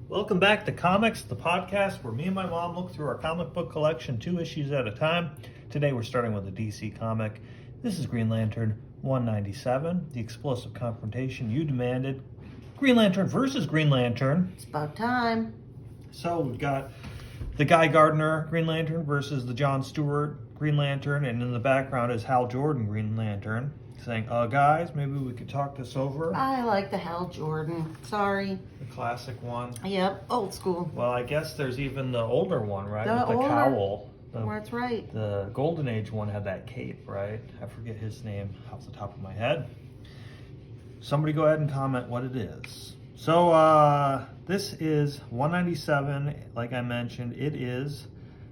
Welcome back to Comics, the podcast where me and my mom look through our comic book collection 2 issues at a time. Today we're starting with a DC comic. This is Green Lantern 197, The Explosive Confrontation You Demanded. Green Lantern versus Green Lantern. It's about time. So we've got the Guy Gardner Green Lantern versus the John Stewart Green Lantern, and in the background is Hal Jordan Green Lantern saying, guys, maybe we could talk this over. I like the Hal Jordan. Sorry. The classic one. Yep, old school. Well, I guess there's even the older one, right? The With the older- cowl. That's right. The Golden Age one had that cape, right? I forget his name off the top of my head. Somebody go ahead and comment what it is. So this is 197, like I mentioned. It is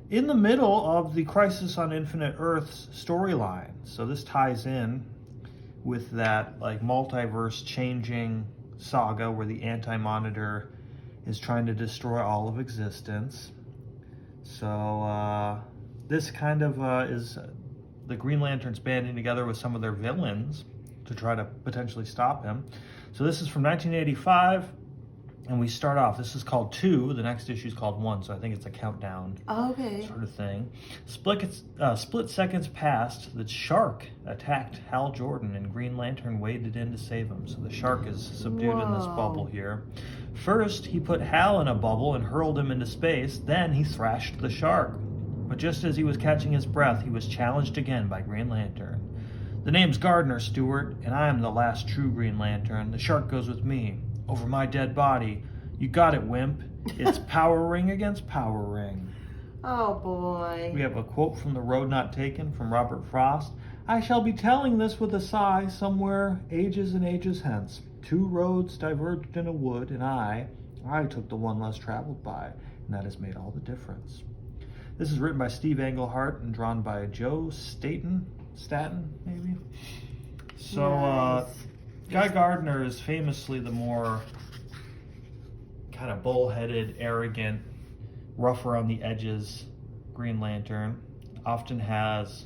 in the middle of the Crisis on Infinite Earths storyline. So this ties in with that like multiverse changing saga where the Anti-Monitor is trying to destroy all of existence. So this kind of is the Green Lanterns banding together with some of their villains to try to potentially stop him. So this is from 1985, and we start off. This is called 2. The next issue is called 1, so I think it's a countdown Okay. sort of thing. Split seconds passed. The Shark attacked Hal Jordan, and Green Lantern waded in to save him. So the Shark is subdued in this bubble here. First, he put Hal in a bubble and hurled him into space. Then he thrashed the Shark. But just as he was catching his breath, he was challenged again by Green Lantern. The name's Gardner, Stewart, and I am the last true Green Lantern. The Shark goes with me. Over my dead body. You got it, wimp. It's Power Ring against Power Ring. Oh, boy. We have a quote from The Road Not Taken from Robert Frost. I shall be telling this with a sigh somewhere ages and ages hence. 2 roads diverged in a wood, and I took the one less traveled by, and that has made all the difference. This is written by Steve Englehart and drawn by Joe Staton, maybe? So, Nice. Guy Gardner is famously the more kind of bullheaded, arrogant, rough around the edges Green Lantern. Often has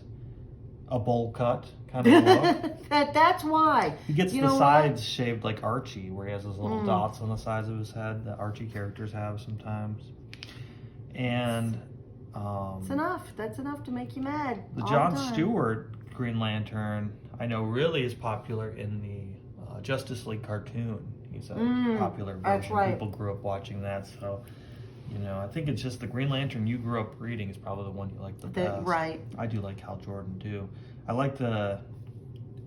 a bowl cut kind of look. That's why. He gets You the know sides shaved like Archie, where he has those little dots on the sides of his head that Archie characters have sometimes. And It's enough. That's enough to make you mad. the all John the time. Stewart Green Lantern, I know, really is popular in the Justice League cartoon. He's a popular version. that's right. People grew up watching that, so I think it's just the Green Lantern you grew up reading is probably the one you like the best. Right. I do like Hal Jordan too. I like the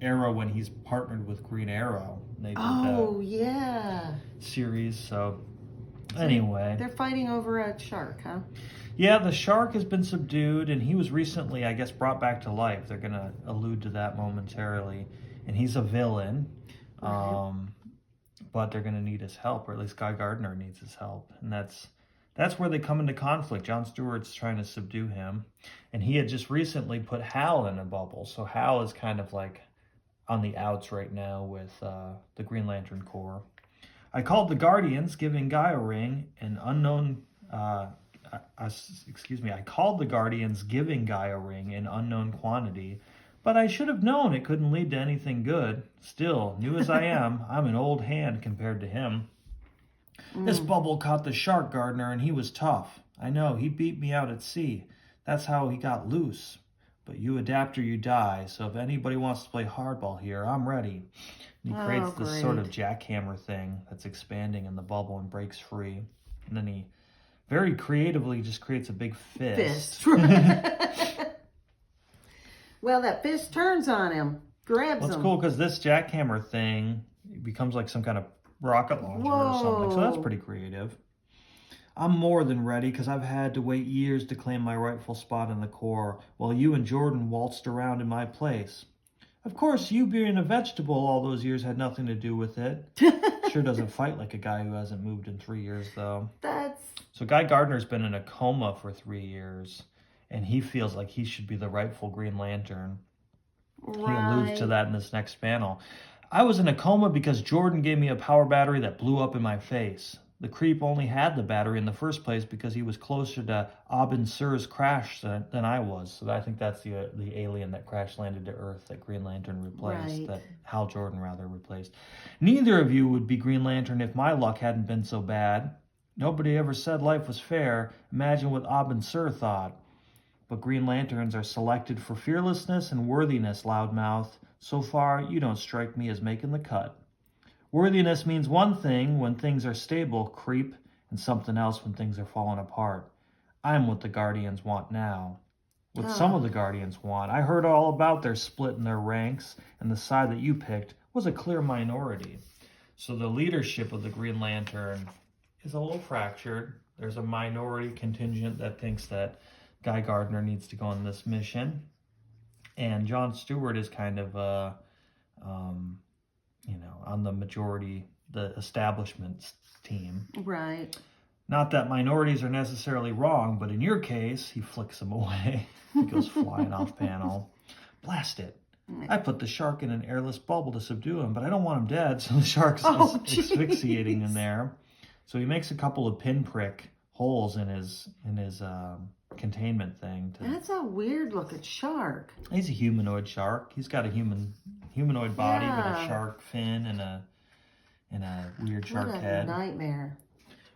era when he's partnered with Green Arrow. And they did Yeah. that series. So anyway, They're fighting over a shark, huh? yeah, the Shark has been subdued, and he was recently, I guess, brought back to life. They're going to allude to that momentarily. And he's a villain, but they're going to need his help, or at least Guy Gardner needs his help. And that's where they come into conflict. John Stewart's trying to subdue him, and he had just recently put Hal in a bubble. So Hal is kind of like on the outs right now with the Green Lantern Corps. I called the Guardians, giving Guy a ring, an unknown... I called the Guardians giving Guy a ring in unknown quantity, but I should have known it couldn't lead to anything good. Still, new as I am, I'm an old hand compared to him. This bubble caught the Shark, Gardner, and he was tough. I know, he beat me out at sea. That's how he got loose. But you adapt or you die, so if anybody wants to play hardball here, I'm ready. And he creates this sort of jackhammer thing that's expanding in the bubble and breaks free. And then he very creatively just creates a big fist. Well, that fist turns on him, grabs Well, him. it's cool because this jackhammer thing becomes like some kind of rocket launcher or something. So that's pretty creative. I'm more than ready because I've had to wait years to claim my rightful spot in the Corps while you and Jordan waltzed around in my place. Of course, you being a vegetable all those years had nothing to do with it. Sure doesn't fight like a guy who hasn't moved in 3 years, though. So Guy Gardner's been in a coma for 3 years, and he feels like he should be the rightful Green Lantern. He alludes to that in this next panel. I was in a coma because Jordan gave me a power battery that blew up in my face. The creep only had the battery in the first place because he was closer to Abin Sur's crash than I was. So I think that's the alien that crash landed to Earth that Green Lantern replaced, that Hal Jordan rather replaced. Neither of you would be Green Lantern if my luck hadn't been so bad. Nobody ever said life was fair. Imagine what Abin Sur thought. But Green Lanterns are selected for fearlessness and worthiness, Loudmouth. So far, you don't strike me as making the cut. Worthiness means one thing when things are stable, Creep, and something else when things are falling apart. I'm what the Guardians want now. What some of the Guardians want. I heard all about their split in their ranks, and the side that you picked was a clear minority. So the leadership of the Green Lantern is a little fractured. There's a minority contingent that thinks that Guy Gardner needs to go on this mission. And John Stewart is kind of, on the majority, the establishment team. Right. Not that minorities are necessarily wrong, but in your case, he flicks them away. He goes flying off panel. Blast it. I put the shark in an airless bubble to subdue him, but I don't want him dead, so the shark's asphyxiating in there. So he makes a couple of pinprick holes in his containment thing. That's a weird looking shark. He's a humanoid shark. He's got a humanoid body with a shark fin and a weird shark head. Nightmare.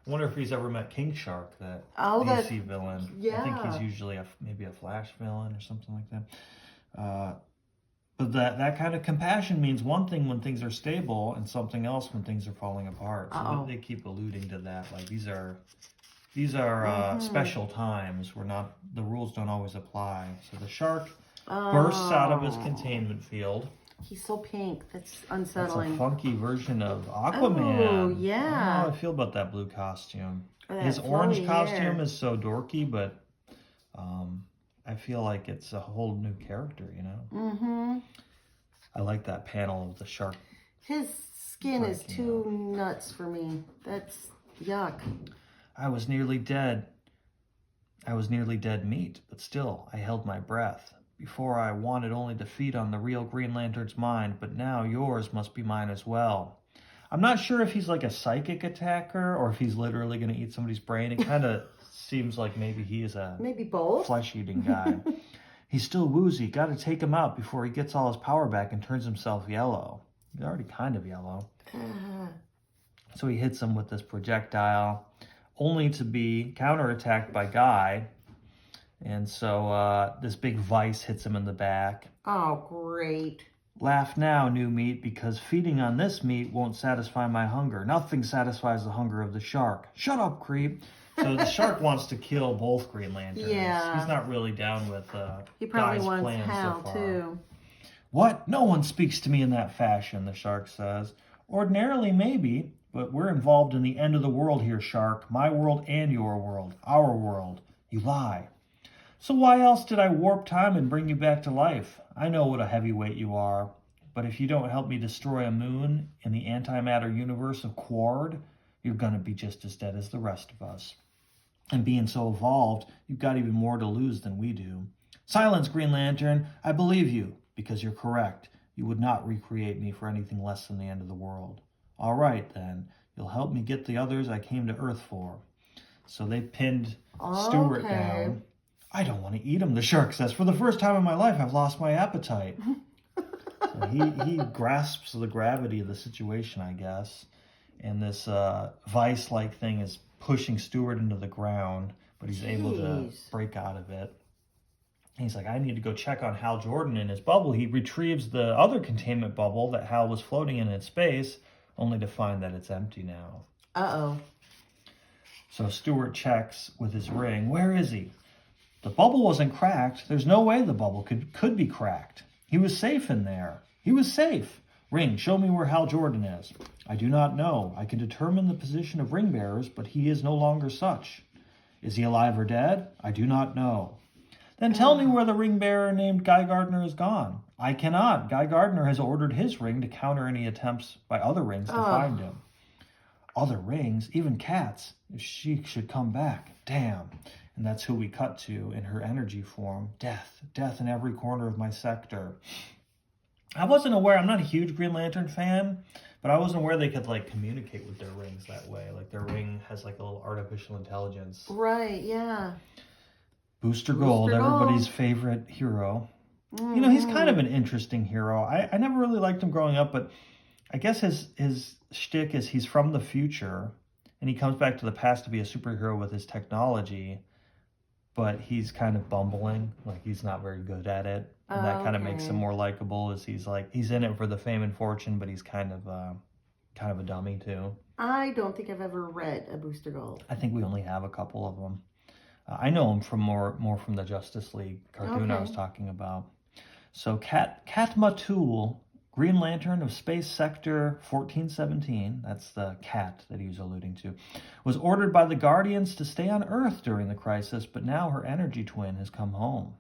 I wonder if he's ever met King Shark, that DC villain. Yeah. I think he's usually maybe a Flash villain or something like that. But that kind of compassion means one thing when things are stable and something else when things are falling apart. So they keep alluding to that. Like these are special times where the rules don't always apply. So the shark bursts out of his containment field. He's so pink. That's unsettling. That's a funky version of Aquaman. Oh, yeah. I don't know how I feel about that blue costume. His orange costume is so dorky, but I feel like it's a whole new character, you know? Mm-hmm. I like that panel of the shark. His skin is too nuts for me. That's yuck. I was nearly dead meat, but still, I held my breath. Before I wanted only to feed on the real Green Lantern's mind, but now yours must be mine as well. I'm not sure if he's like a psychic attacker or if he's literally going to eat somebody's brain. It kind of seems like maybe he is a both flesh-eating guy. He's still woozy. Got to take him out before he gets all his power back and turns himself yellow. He's already kind of yellow. So he hits him with this projectile, only to be counterattacked by Guy. And so this big vice hits him in the back. Oh, great. Laugh now, new meat, because feeding on this meat won't satisfy my hunger. Nothing satisfies the hunger of the shark. Shut up, Creep. So the shark wants to kill both Green Lanterns. Yeah. He's not really down with he probably Guy's wants plans Hal, so far. too. What? No one speaks to me in that fashion, the shark says. Ordinarily, maybe, but we're involved in the end of the world here, shark. My world and your world. Our world. You lie. So why else did I warp time and bring you back to life? I know what a heavyweight you are, but if you don't help me destroy a moon in the antimatter universe of Quard, you're gonna be just as dead as the rest of us. And being so evolved, you've got even more to lose than we do. Silence, Green Lantern. I believe you, because you're correct. You would not recreate me for anything less than the end of the world. All right, then. You'll help me get the others I came to Earth for. So they pinned Stewart down. I don't want to eat him, the shark says. For the first time in my life, I've lost my appetite. So he grasps the gravity of the situation, I guess. And this vice-like thing is pushing Stewart into the ground, but he's able to break out of it. And he's like, I need to go check on Hal Jordan in his bubble. He retrieves the other containment bubble that Hal was floating in space, only to find that it's empty now. Uh-oh. So Stewart checks with his ring. Where is he? The bubble wasn't cracked. There's no way the bubble could be cracked. He was safe in there. He was safe. Ring, show me where Hal Jordan is. I do not know. I can determine the position of ring bearers, but he is no longer such. Is he alive or dead? I do not know. Then tell me where the ring bearer named Guy Gardner is gone. I cannot. Guy Gardner has ordered his ring to counter any attempts by other rings to find him. Other rings? Even Kat's. If she should come back. Damn. And that's who we cut to in her energy form. Death. Death in every corner of my sector. I wasn't aware. I'm not a huge Green Lantern fan, but I wasn't aware they could, like, communicate with their rings that way. Like, their ring has, like, a little artificial intelligence. Right, yeah. Booster Gold, everybody's favorite hero. Mm-hmm. You know, he's kind of an interesting hero. I never really liked him growing up, but I guess his shtick is he's from the future, and he comes back to the past to be a superhero with his technology, but he's kind of bumbling, like he's not very good at it. And that kind of makes him more likable, as he's in it for the fame and fortune, but he's kind of a dummy too. I don't think I've ever read a Booster Gold. I think we only have a couple of them. I know him from more from the Justice League cartoon I was talking about. So Katma Tool, Green Lantern of Space Sector 1417, that's the cat that he was alluding to, was ordered by the Guardians to stay on Earth during the crisis, but now her energy twin has come home.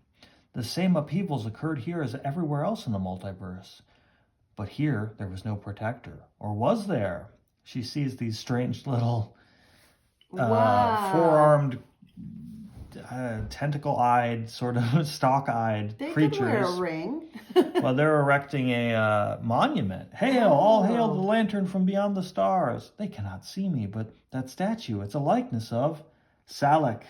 The same upheavals occurred here as everywhere else in the multiverse. But here, there was no protector. Or was there? She sees these strange little four-armed, tentacle-eyed, sort of stalk-eyed creatures. They could wear a ring. Well, they're erecting a monument. Hail, all hail the lantern from beyond the stars. They cannot see me, but that statue, it's a likeness of Salak,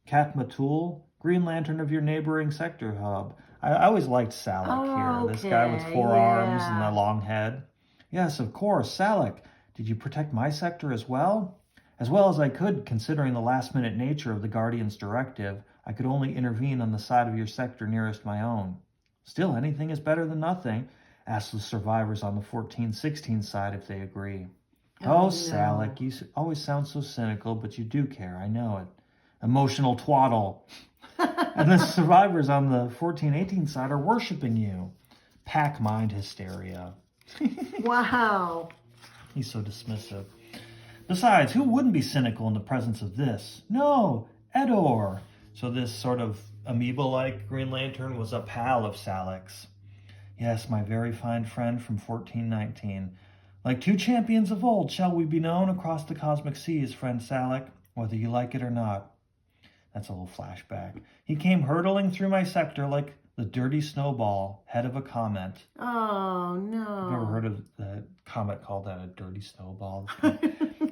Katma Tool, Green Lantern of your neighboring sector hub. I always liked Salak here. This guy with four arms and a long head. Yes, of course, Salak. Did you protect my sector as well? As well as I could, considering the last-minute nature of the Guardian's directive. I could only intervene on the side of your sector nearest my own. Still, anything is better than nothing. Ask the survivors on the 1416 side if they agree. Oh, Salak, you always sound so cynical, but you do care, I know it. Emotional twaddle. And the survivors on the 1418 side are worshiping you. Pack mind hysteria. Wow. He's so dismissive. Besides, who wouldn't be cynical in the presence of this? No, Edor. So this sort of amoeba-like Green Lantern was a pal of Salak's. Yes, my very fine friend from 1419. Like two champions of old shall we be known across the cosmic seas, friend Salak, whether you like it or not. That's a little flashback. He came hurtling through my sector like the dirty snowball, head of a comet. Oh, no. I've never heard of the comet called that a dirty snowball.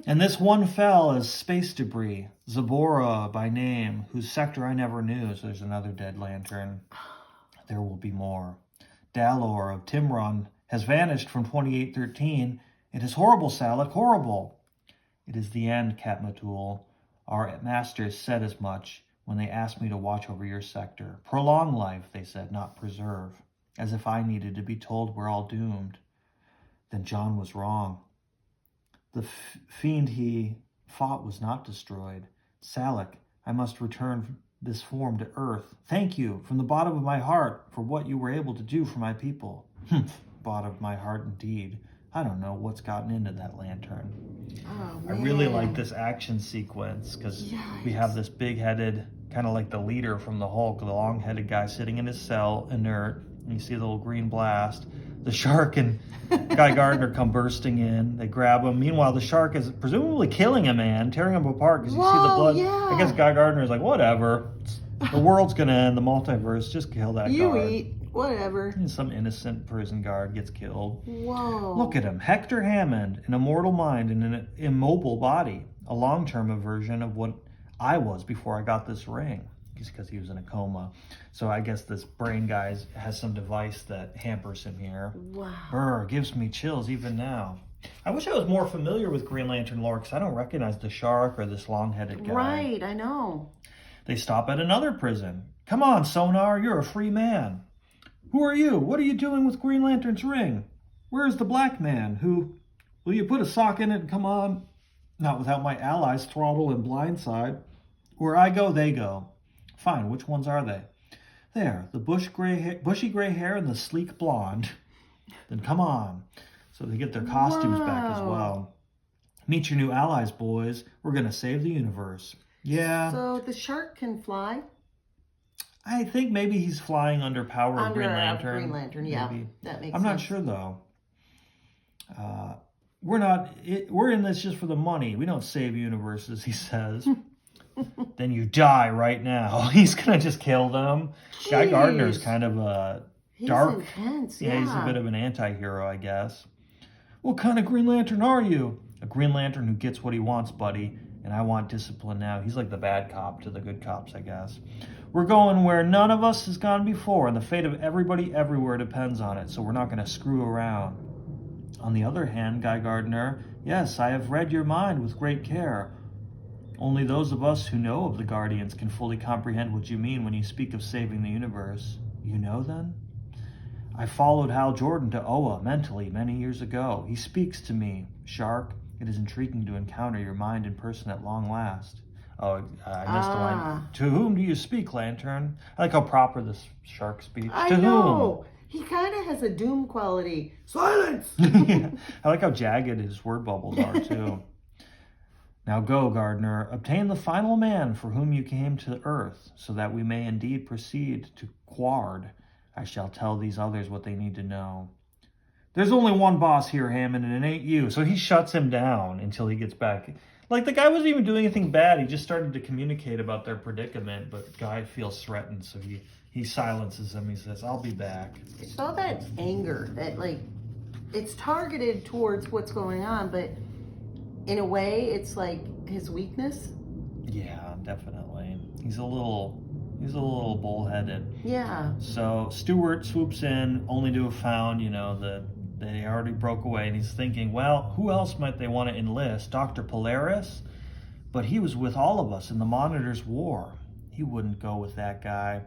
And this one fell as space debris. Zabora by name, whose sector I never knew. So there's another dead lantern. There will be more. Dalor of Timron has vanished from 2813. It is horrible, Salak, horrible. It is the end, Katma Tool. Our masters said as much when they asked me to watch over your sector. Prolong life, they said, not preserve. As if I needed to be told we're all doomed. Then John was wrong. The fiend he fought was not destroyed. Salak, I must return this form to Earth. Thank you, from the bottom of my heart, for what you were able to do for my people. Bottom of my heart indeed. I don't know what's gotten into that lantern. Oh, I really like this action sequence because we have this big-headed, kind of like the leader from the Hulk, the long-headed guy sitting in his cell, inert. And you see the little green blast. The shark and Guy Gardner come bursting in. They grab him. Meanwhile, the shark is presumably killing a man, tearing him apart because you see the blood. Yeah. I guess Guy Gardner is like, whatever. The world's going to end. The multiverse. Just kill that guard. You eat. Whatever. And some innocent prison guard gets killed. Whoa. Look at him. Hector Hammond, an immortal mind and an immobile body. A long-term version of what I was before I got this ring. Because he was in a coma. So I guess this brain guy has some device that hampers him here. Wow. Brr, gives me chills even now. I wish I was more familiar with Green Lantern lore because I don't recognize the shark or this long-headed guy. Right, I know. They stop at another prison. Come on, Sonar, you're a free man. Who are you? What are you doing with Green Lantern's ring? Where is the black man who... Will you put a sock in it and come on? Not without my allies Throttle and Blindside. Where I go, they go. Fine, which ones are they? There, the bushy gray hair and the sleek blonde. Then come on. So they get their costumes back as well. Meet your new allies, boys. We're going to save the universe. Yeah. So the shark can fly? I think maybe he's flying under power of Green Lantern. Green Lantern, yeah. Maybe. That makes sense. I'm not sure, though. We're in this just for the money. We don't save universes, he says. Then you die right now. He's going to just kill them. Jeez. Guy Gardner's kind of a dark. He's intense, yeah, he's a bit of an anti-hero, I guess. What kind of Green Lantern are you? A Green Lantern who gets what he wants, buddy. And I want discipline now. He's like the bad cop to the good cops, I guess. We're going where none of us has gone before, and the fate of everybody everywhere depends on it, so we're not going to screw around. On the other hand, Guy Gardner, Yes, I have read your mind with great care. Only those of us who know of the Guardians can fully comprehend what you mean when you speak of saving the universe. You know, then? I followed Hal Jordan to Oa mentally many years ago. He speaks to me. Shark, it is intriguing to encounter your mind in person at long last. Oh, I missed a line. To whom do you speak, Lantern? I like how proper this shark speaks. I To know. He kind of has a doom quality. Silence! whom? Yeah. I like how jagged his word bubbles are, too. Now go, Gardener, obtain the final man for whom you came to earth, so that we may indeed proceed to Quard. I shall tell these others what they need to know. There's only one boss here, Hammond, and it ain't you. So he shuts him down until he gets back. Like, the guy wasn't even doing anything bad. He just started to communicate about their predicament, but Guy feels threatened, so he silences him. He says, I'll be back. It's all that anger that, like, it's targeted towards what's going on, but in a way, it's like his weakness. Yeah, definitely. He's a little bullheaded. Yeah. So Stewart swoops in, only to have found, that they already broke away, and he's thinking, well, who else might they want to enlist? Dr. Polaris? But he was with all of us in the Monitor's war. He wouldn't go with that guy.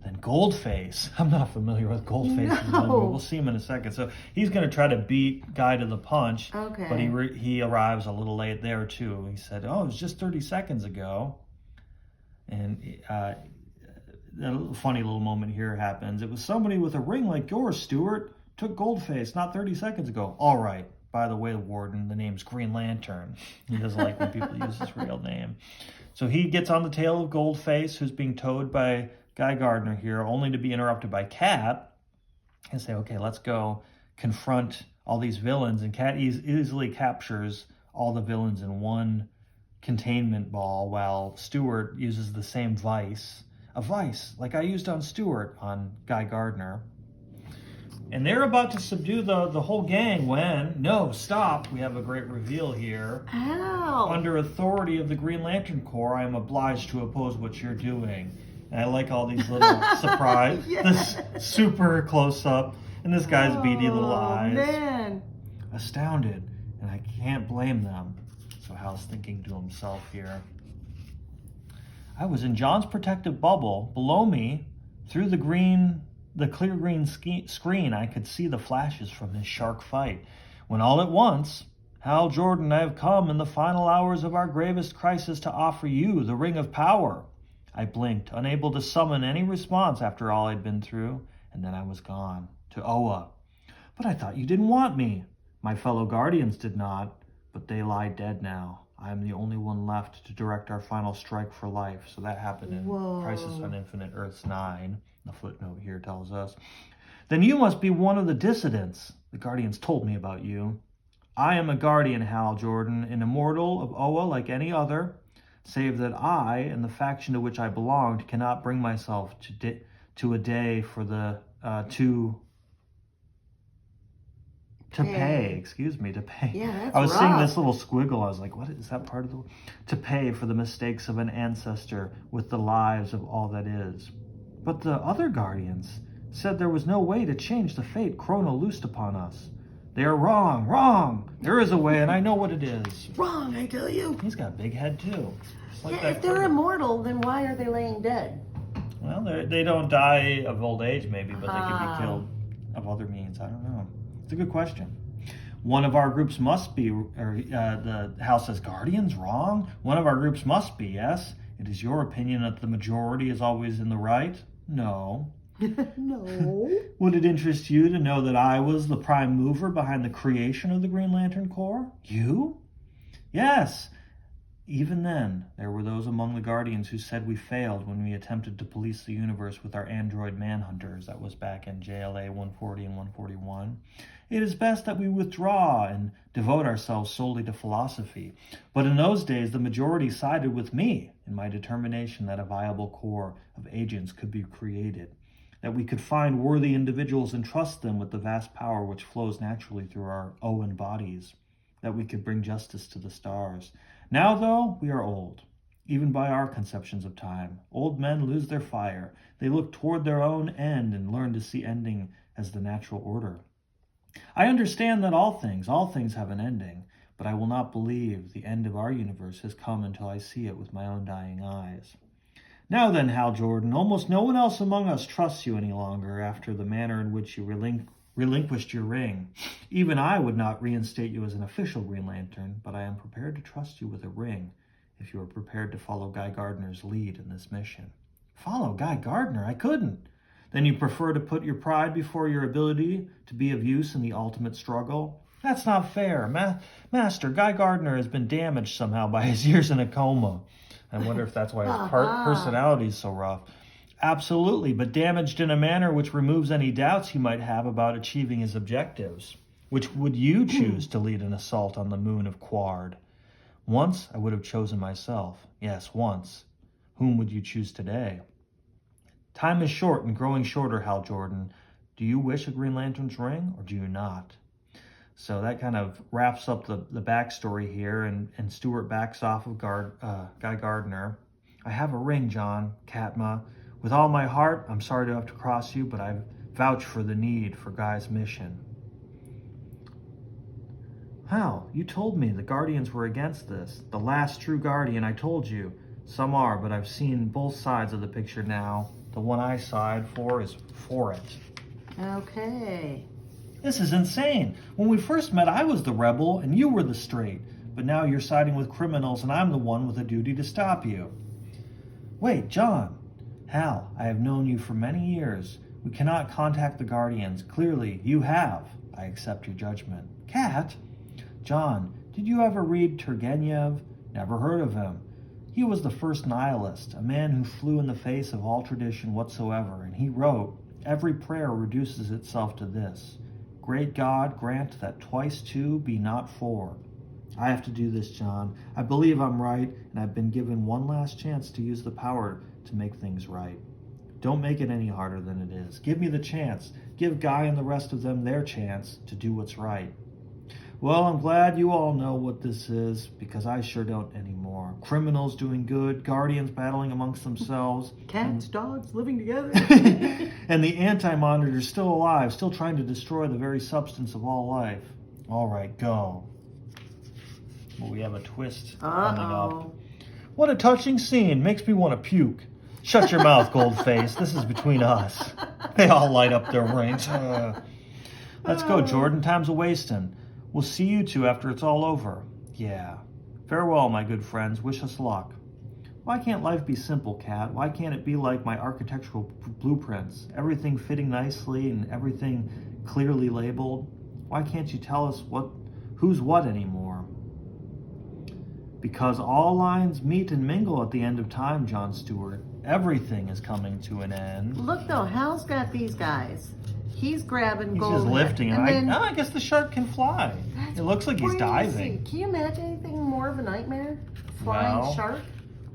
Then Goldface. I'm not familiar with Goldface. No. We'll see him in a second. So he's going to try to beat Guy to the punch. Okay. But he arrives a little late there, too. He said, it was just 30 seconds ago. And a funny little moment here happens. It was somebody with a ring like yours, Stewart. Took Goldface not 30 seconds ago. All right. By the way, Warden, the name's Green Lantern. He doesn't like when people use his real name. So he gets on the tail of Goldface, who's being towed by Guy Gardner here, only to be interrupted by Cat, and say, okay, let's go confront all these villains. And Cat easily captures all the villains in one containment ball, while Stewart uses the same vice. A vice, like I used on Stewart, on Guy Gardner. And they're about to subdue the whole gang when, no, stop, we have a great reveal here. Ow. Under authority of the Green Lantern Corps, I am obliged to oppose what you're doing. And I like all these little surprise, Yes. this super close up, and this guy's beady little Oh, eyes. man. Astounded, and I can't blame them. So Hal's thinking to himself here. I was in John's protective bubble. Below me, through the clear green screen, I could see the flashes from his shark fight. When all at once, Hal Jordan, I have come in the final hours of our gravest crisis to offer you the Ring of Power. I blinked, unable to summon any response after all I'd been through, and then I was gone, to Oa. But I thought you didn't want me. My fellow Guardians did not, but they lie dead now. I am the only one left to direct our final strike for life. So that happened in Crisis on Infinite Earths 9. The footnote here tells us. Then you must be one of the dissidents. The Guardians told me about you. I am a Guardian, Hal Jordan, an immortal of Oa like any other, save that I, and the faction to which I belonged, cannot bring myself to a day for the to pay. Yeah, that's I was rough. seeing this little squiggle. I was like, what is that part of the... To pay for the mistakes of an ancestor with the lives of all that is. But the other Guardians said there was no way to change the fate Chrono loosed upon us. They are wrong, wrong. There is a way, and I know what it is. Wrong, I tell you. He's got a big head, too. Just like Yeah, that if they're critter. immortal, then why are they laying dead? Well, they don't die of old age, maybe, but they could Ah. be killed of other means. I don't know. It's a good question. One of our groups must be, the House says, Guardians, wrong? One of our groups must be, yes? It is your opinion that the majority is always in the right? No. No. Would it interest you to know that I was the prime mover behind the creation of the Green Lantern Corps? You? Yes. Even then, there were those among the Guardians who said we failed when we attempted to police the universe with our android manhunters. That was back in JLA 140 and 141. It is best that we withdraw and devote ourselves solely to philosophy. But in those days, the majority sided with me in my determination that a viable corps of agents could be created, that we could find worthy individuals and trust them with the vast power which flows naturally through our Oan bodies, that we could bring justice to the stars. Now, though, we are old, even by our conceptions of time. Old men lose their fire. They look toward their own end and learn to see ending as the natural order. I understand that all things have an ending, but I will not believe the end of our universe has come until I see it with my own dying eyes. Now then, Hal Jordan, almost no one else among us trusts you any longer after the manner in which you relinquished your ring. Even I would not reinstate you as an official Green Lantern, but I am prepared to trust you with a ring if you are prepared to follow Guy Gardner's lead in this mission. Follow Guy Gardner? I couldn't. Then you prefer to put your pride before your ability to be of use in the ultimate struggle? That's not fair. Master, Guy Gardner has been damaged somehow by his years in a coma. I wonder if that's why his personality is so rough. Absolutely, but damaged in a manner which removes any doubts he might have about achieving his objectives. Which would you choose to lead an assault on the moon of Quard? Once, I would have chosen myself. Yes, once. Whom would you choose today? Time is short and growing shorter, Hal Jordan. Do you wish a Green Lantern's ring, or do you not? So that kind of wraps up the backstory here, and Stewart backs off of Guy Gardner. I have a ring, John, Katma. With all my heart, I'm sorry to have to cross you, but I vouch for the need for Guy's mission. Hal, you told me the Guardians were against this. The last true Guardian, I told you. Some are, but I've seen both sides of the picture now. The one I side for is for it. Okay. This is insane. When we first met, I was the rebel and you were the straight. But now you're siding with criminals and I'm the one with a duty to stop you. Wait, John. Hal, I have known you for many years. We cannot contact the Guardians. Clearly, you have. I accept your judgment. Kat? John, did you ever read Turgenev? Never heard of him. He was the first nihilist, a man who flew in the face of all tradition whatsoever, and he wrote, "Every prayer reduces itself to this. Great God, grant that twice two be not four." I have to do this, John. I believe I'm right, and I've been given one last chance to use the power to make things right. Don't make it any harder than it is. Give me the chance. Give Guy and the rest of them their chance to do what's right. Well, I'm glad you all know what this is, because I sure don't anymore. Criminals doing good, Guardians battling amongst themselves. Cats, dogs living together. And the Anti-Monitor's still alive, still trying to destroy the very substance of all life. All right, go. Well, we have a twist coming up. What a touching scene. Makes me want to puke. Shut your mouth, Goldface. This is between us. They all light up their rings. Let's go, Jordan. Time's a-wasting. We'll see you two after it's all over. Yeah. Farewell, my good friends. Wish us luck. Why can't life be simple, Kat? Why can't it be like my architectural blueprints? Everything fitting nicely and everything clearly labeled? Why can't you tell us who's what anymore? Because all lines meet and mingle at the end of time, John Stewart. Everything is coming to an end. Look, though, Hal's got these guys. He's grabbing He's gold. just lifting, and then, I guess the shark can fly. It looks like he's diving. Can you imagine anything more of a nightmare? Flying shark?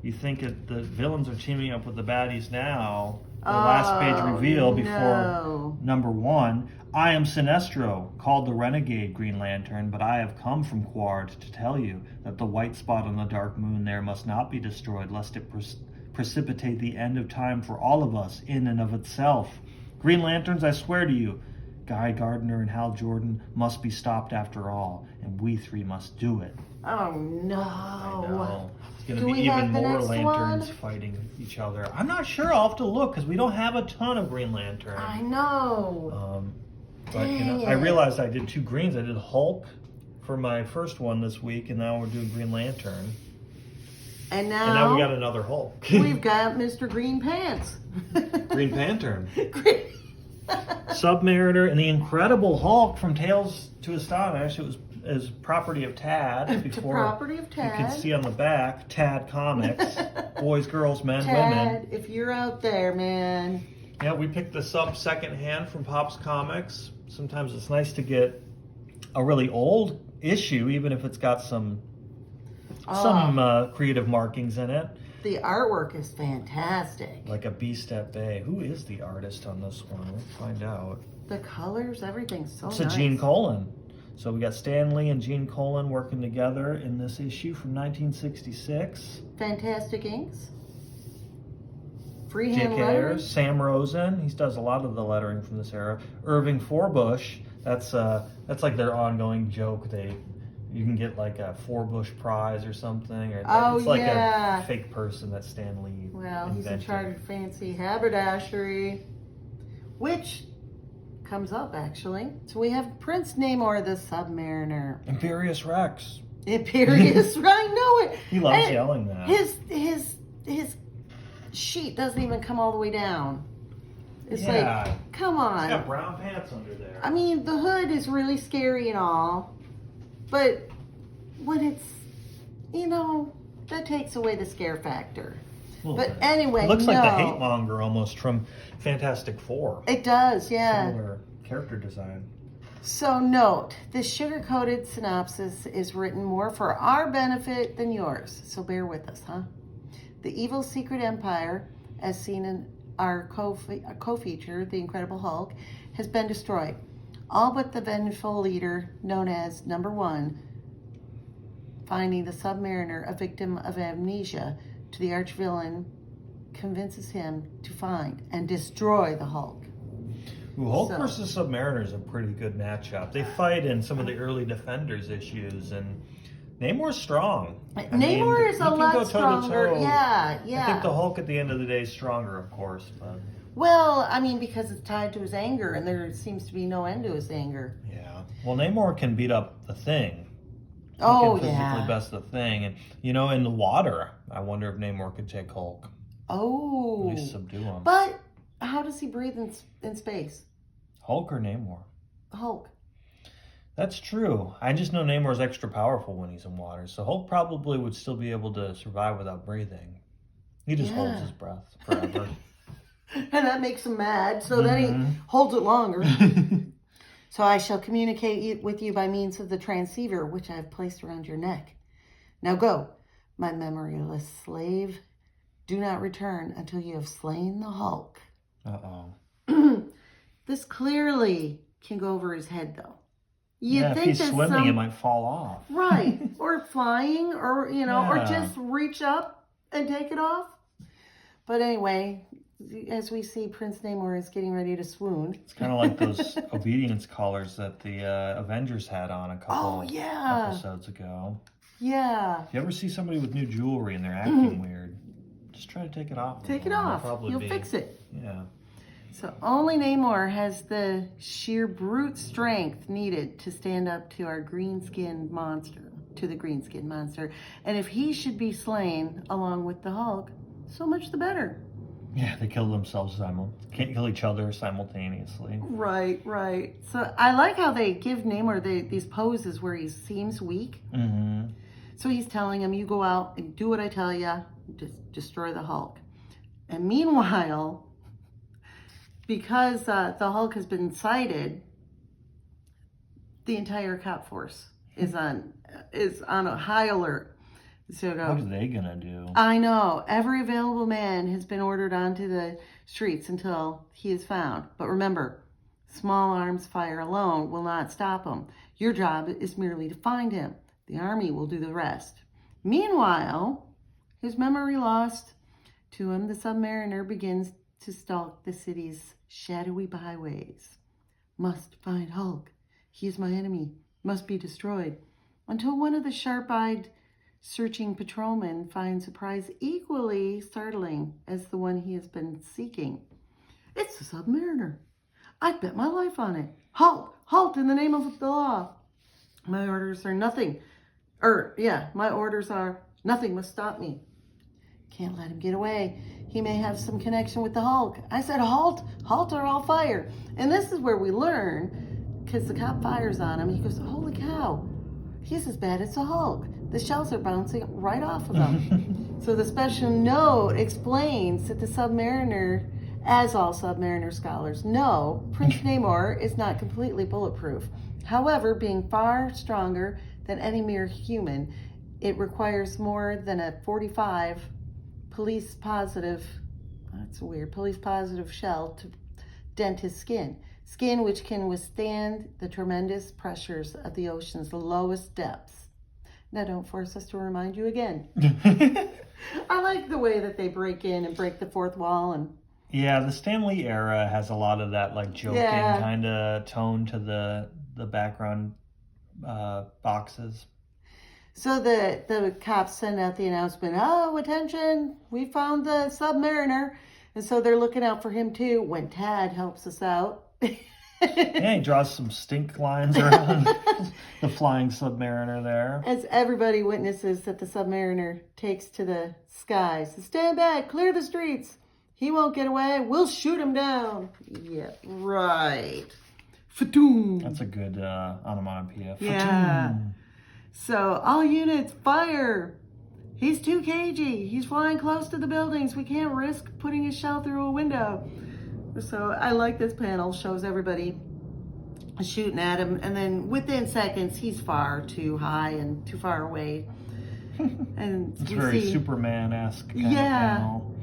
You think the villains are teaming up with the baddies now. The last page reveal before number 1. I am Sinestro, called the Renegade Green Lantern, but I have come from Quard to tell you that the white spot on the dark moon there must not be destroyed, lest it precipitate the end of time for all of us in and of itself. Green Lanterns, I swear to you, Guy Gardner and Hal Jordan must be stopped after all, and we three must do it. Oh, no. I know. It's going to be even more lanterns fighting each other. I'm not sure. I'll have to look, because we don't have a ton of Green Lantern. I know. But I realized I did 2 greens. I did Hulk for my first one this week, and now we're doing Green Lantern. And now we got another Hulk. We've got Mr. Green Pants. Green Panther. Submariner and the Incredible Hulk from Tales to Astonish. It was property of Tad before. Property of Tad. You can see on the back, Tad Comics. Boys, girls, men, Tad, women. if you're out there, man. Yeah, we picked this up secondhand from Pop's Comics. Sometimes it's nice to get a really old issue, even if it's got some creative markings in it. The artwork is fantastic. Like a Beast at Bay. Who is the artist on this one? Let's find out. The colors, everything's so nice. It's a Gene Colan. So we got Stan Lee and Gene Colan working together in this issue from 1966. Fantastic inks. Freehand lettering. Sam Rosen. He does a lot of the lettering from this era. Irving Forbush. That's like their ongoing joke. They You can get like a 4-bush prize or something, or Oh, it's like yeah. a fake person that Stan Lee Well, he's in invented. charge of fancy haberdashery, which comes up actually. So we have Prince Namor the Submariner. Imperious Rex. Imperious, I know it. He loves And yelling that. His sheet doesn't even come all the way down. It's Yeah. like, come He's on. got brown pants under there. I mean, the hood is really scary and all, but when it's, that takes away the scare factor. But anyway, It looks like the hate monger almost from Fantastic Four. It does, yeah. Similar character design. So note, this sugar-coated synopsis is written more for our benefit than yours, so bear with us, huh? The evil secret empire, as seen in our co-feature, The Incredible Hulk, has been destroyed. All but the vengeful leader, known as Number One, finding the Submariner a victim of amnesia to the arch-villain, convinces him to find and destroy the Hulk. Ooh, Hulk versus Submariner is a pretty good matchup. They fight in some of the early Defenders issues, and Namor's strong. Namor is a lot stronger. Yeah. I think the Hulk at the end of the day is stronger, of course, but... Well, I mean, because it's tied to his anger, and there seems to be no end to his anger. Yeah. Well, Namor can beat up the Thing. He can physically best the Thing. And, in the water, I wonder if Namor could take Hulk. Oh. At least subdue him. But how does he breathe in space? Hulk or Namor? Hulk. That's true. I just know Namor's extra powerful when he's in water, so Hulk probably would still be able to survive without breathing. He just holds his breath forever. And that makes him mad, so then he holds it longer. So I shall communicate with you by means of the transceiver, which I have placed around your neck. Now go, my memoryless slave. Do not return until you have slain the Hulk. Uh-oh. This clearly can go over his head, though. If he's swimming, it might fall off. Right. Or flying, or, or just reach up and take it off. But anyway, as we see, Prince Namor is getting ready to swoon. It's kind of like those obedience collars that the Avengers had on a couple episodes ago. Yeah. If you ever see somebody with new jewelry and they're acting weird, just try to take it off. Take it off. You'll fix it. Yeah. So only Namor has the sheer brute strength needed to stand up to our green-skinned monster, And if he should be slain along with the Hulk, so much the better. Yeah, they kill themselves can't kill each other simultaneously. Right. So I like how they give Namor these poses where he seems weak. Mm-hmm. So he's telling him, you go out and do what I tell you, just destroy the Hulk. And meanwhile, because the Hulk has been sighted, the entire cop force is on a high alert. So what are they gonna do? I know. Every available man has been ordered onto the streets until he is found. But remember, small arms fire alone will not stop him. Your job is merely to find him. The army will do the rest. Meanwhile, his memory lost to him, the Submariner begins to stalk the city's shadowy byways. Must find Hulk. He is my enemy. Must be destroyed. Until one of the sharp-eyed searching patrolmen finds a prize equally startling as the one he has been seeking. It's the Submariner. I'd bet my life on it. Halt! Halt in the name of the law. My orders are nothing. My orders are nothing must stop me. Can't let him get away. He may have some connection with the Hulk. I said, halt! Halt or I'll fire. And this is where we learn, because the cop fires on him. He goes, holy cow. He's as bad as the Hulk. The shells are bouncing right off of him. So the special note explains that the Submariner, as all Submariner scholars know, Prince Namor is not completely bulletproof. However, being far stronger than any mere human, it requires more than a 45 police positive shell to dent his skin which can withstand the tremendous pressures of the ocean's lowest depths. Now don't force us to remind you again. I like the way that they break in and break the fourth wall. And yeah, the Stan Lee era has a lot of that like joking kind of tone to the background boxes. So the cops send out the announcement, oh, attention, we found the Submariner. And so they're looking out for him too when Tad helps us out. Yeah, he draws some stink lines around the flying Submariner there. As everybody witnesses that the Submariner takes to the skies. Stand back, clear the streets. He won't get away. We'll shoot him down. Yeah, right. Fa-doom. That's a good onomatopoeia. Yeah. Fa-doom. So, all units, fire. He's too cagey. He's flying close to the buildings. We can't risk putting his shell through a window. So, I like this panel. Shows everybody shooting at him. And then within seconds, he's far too high and too far away. And It's we very see, Superman-esque kind of Yeah. panel.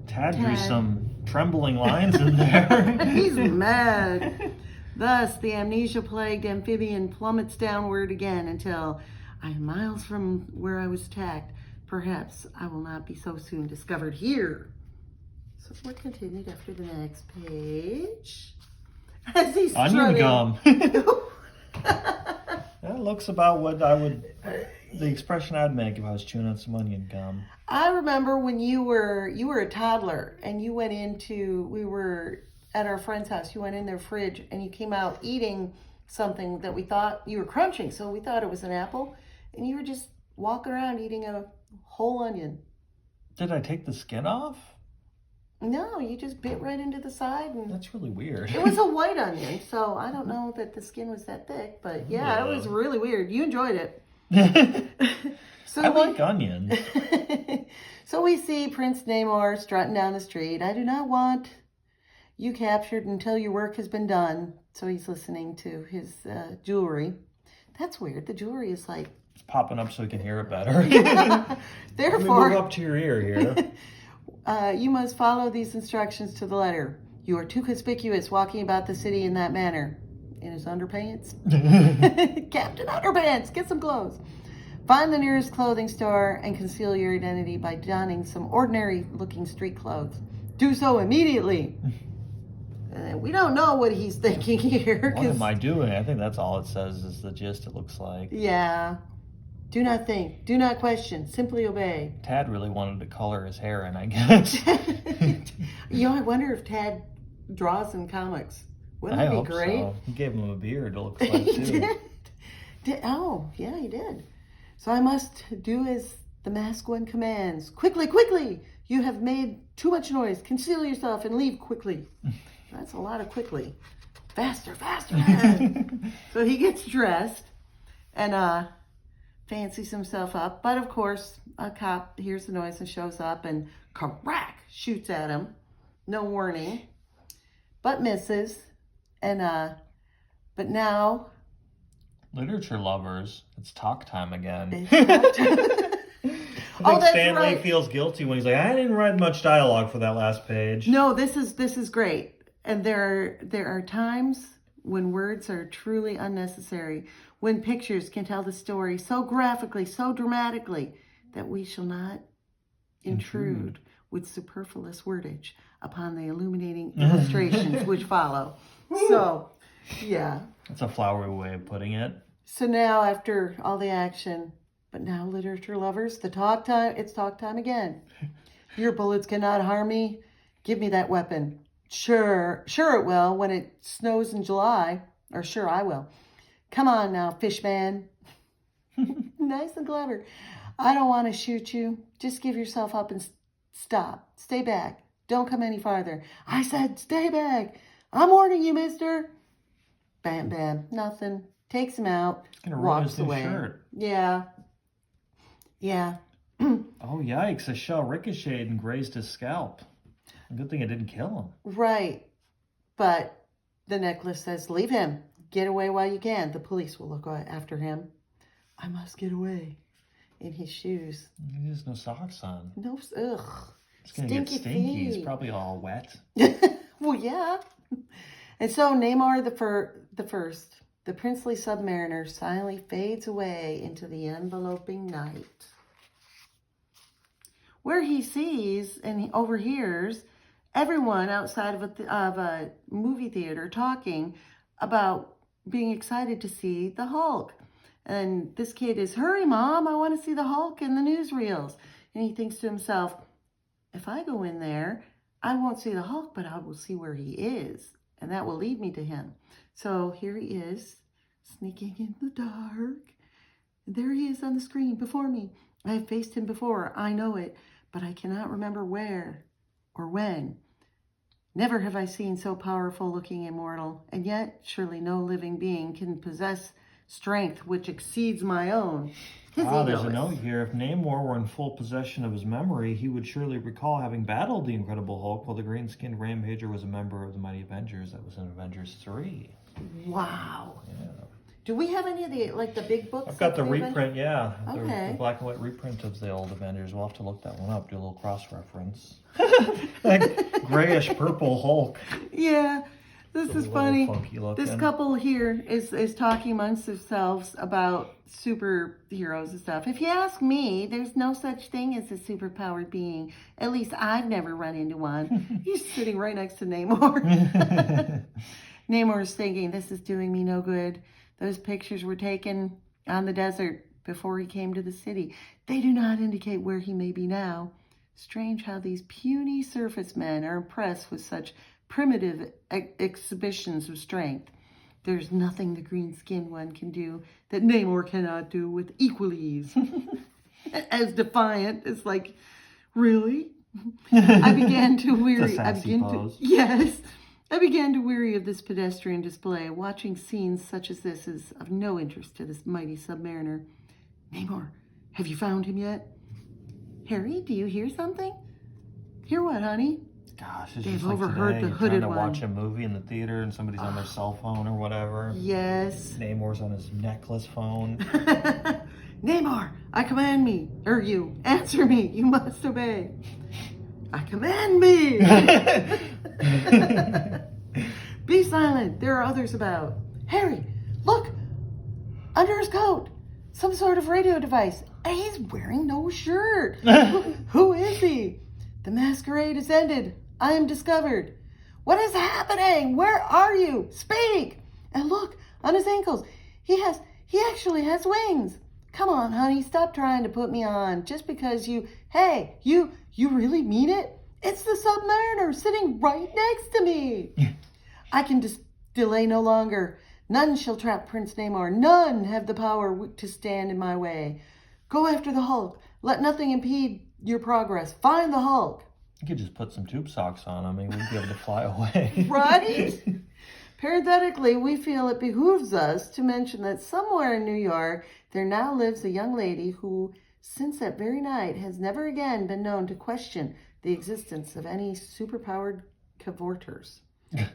Tad drew some trembling lines in there. He's mad. Thus, the amnesia-plagued amphibian plummets downward again until I am miles from where I was attacked. Perhaps I will not be so soon discovered here. So we're continued after the next page. As he's Onion strutting. gum. That looks about what the expression I'd make if I was chewing on some onion gum. I remember when you were a toddler and you went we were at our friend's house, you went in their fridge and you came out eating something that we thought you were crunching, so we thought it was an apple, and you were just walking around eating a whole onion. Did I take the skin off? No, you just bit right into the side, and That's really weird. it was a white onion, so I don't know that the skin was that thick, but yeah, it was really weird. You enjoyed it. So I like onions. So we see Prince Namor strutting down the street. I do not want you captured until your work has been done. So he's listening to his jewelry. That's weird. The jewelry is like... It's popping up so we can hear it better. Therefore, Let me move up to your ear here. you must follow these instructions to the letter. You are too conspicuous walking about the city in that manner. In his underpants? Captain Underpants, get some clothes. Find the nearest clothing store and conceal your identity by donning some ordinary looking street clothes. Do so immediately. We don't know what he's thinking here. What am I doing? I think that's all it says is the gist, it looks like. Yeah. Do not think. Do not question. Simply obey. Tad really wanted to color his hair in, I guess. I wonder if Tad draws in comics. Wouldn't that be great? So. He gave him a beard, it looks like, He too. did. Oh, yeah, he did. So I must do as the masked one commands. Quickly, quickly! You have made too much noise. Conceal yourself and leave quickly. That's a lot of quickly. Faster, faster, faster. So he gets dressed and fancies himself up. But of course, a cop hears the noise and shows up and crack, shoots at him. No warning. But misses. And but now Literature lovers, it's talk time again. it's I think that's Stan Lee right. feels guilty when he's like, I didn't write much dialogue for that last page. No, this is great. And there are times when words are truly unnecessary, when pictures can tell the story so graphically, so dramatically, that we shall not intrude with superfluous wordage upon the illuminating illustrations which follow. So, yeah. That's a flowery way of putting it. So now, after all the action, but now, literature lovers, it's talk time again. Your bullets cannot harm me. Give me that weapon. Sure it will when it snows in July. Or sure, I will. Come on now, Fishman. Nice and clever. I don't want to shoot you. Just give yourself up and stop. Stay back. Don't come any farther. I said stay back. I'm warning you, mister. Bam, bam. Nothing. Takes him out. He's going to ruin Walks his new away. shirt. Yeah. Yeah. Oh, yikes. A shell ricocheted and grazed his scalp. A good thing it didn't kill him. Right. But the necklace says, leave him. Get away while you can. The police will look after him. I must get away. In his shoes. He has no socks on. No, ugh. It's going to get Stinky stinky. He's feet. probably all wet. Well, yeah. And so Namor the first, the princely submariner, silently fades away into the enveloping night, where he sees and he overhears everyone outside of a movie theater talking about being excited to see the Hulk. And this kid is, hurry, Mom, I want to see the Hulk in the newsreels. And he thinks to himself, if I go in there, I won't see the Hulk, but I will see where he is. And that will lead me to him. So here he is, sneaking in the dark. And there he is on the screen before me. I have faced him before, I know it, but I cannot remember where or when. Never have I seen so powerful-looking immortal, and yet surely no living being can possess strength which exceeds my own. There's a note here. If Namor were in full possession of his memory, he would surely recall having battled the Incredible Hulk while the green-skinned Rampager was a member of the Mighty Avengers. That was in Avengers 3. Wow. Yeah. Do we have any of the big books? I've got the reprint, yeah. Okay. The black and white reprint of the old Avengers. We'll have to look that one up, do a little cross-reference. Like grayish purple Hulk. Yeah, this is funny. This looking. couple here is talking amongst themselves about superheroes and stuff. If you ask me, there's no such thing as a superpowered being. At least I've never run into one. He's sitting right next to Namor. Namor's thinking, this is doing me no good. Those pictures were taken on the desert before he came to the city. They do not indicate where he may be now. Strange how these puny surface men are impressed with such primitive exhibitions of strength. There's nothing the green-skinned one can do that Namor cannot do with equal ease. As defiant as like, really? I began to weary. I began to weary of this pedestrian display. Watching scenes such as this is of no interest to this mighty submariner. Namor, have you found him yet? Harry, do you hear something? Hear what, honey? Gosh, it's They've just like overheard today, the hooded trying to one. watch a movie in the theater and somebody's on their cell phone or whatever. Yes. Namor's on his necklace phone. Namor, I command me, or you, answer me, you must obey. I command me. Be silent, there are others about. Harry, look, under his coat, some sort of radio device, and he's wearing no shirt. Who is he? The masquerade is ended. I am discovered. What is happening? Where are you? Speak! And look, on his ankles, he actually has wings. Come on, honey, stop trying to put me on just because you really mean it? It's the Submariner sitting right next to me. I can delay no longer. None shall trap Prince Namor. None have the power to stand in my way. Go after the Hulk. Let nothing impede your progress. Find the Hulk. You could just put some tube socks on him and we'd be able to fly away. Right? Parenthetically, we feel it behooves us to mention that somewhere in New York, there now lives a young lady who, since that very night, has never again been known to question the existence of any superpowered cavorters.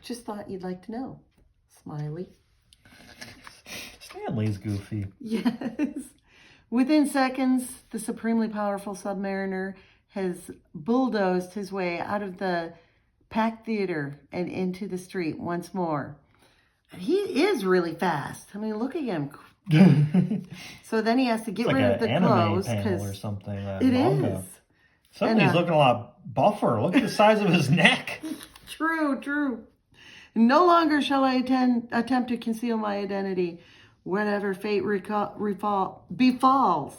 Just thought you'd like to know. Smiley. Stanley's goofy. Yes. Within seconds, the supremely powerful Submariner has bulldozed his way out of the packed theater and into the street once more. He is really fast. I mean, look at him. So then he has to get rid of the clothes because or something. It is. Suddenly he's looking a lot buffer. Look at the size of his neck. True. No longer shall I attempt to conceal my identity. Whatever fate befalls,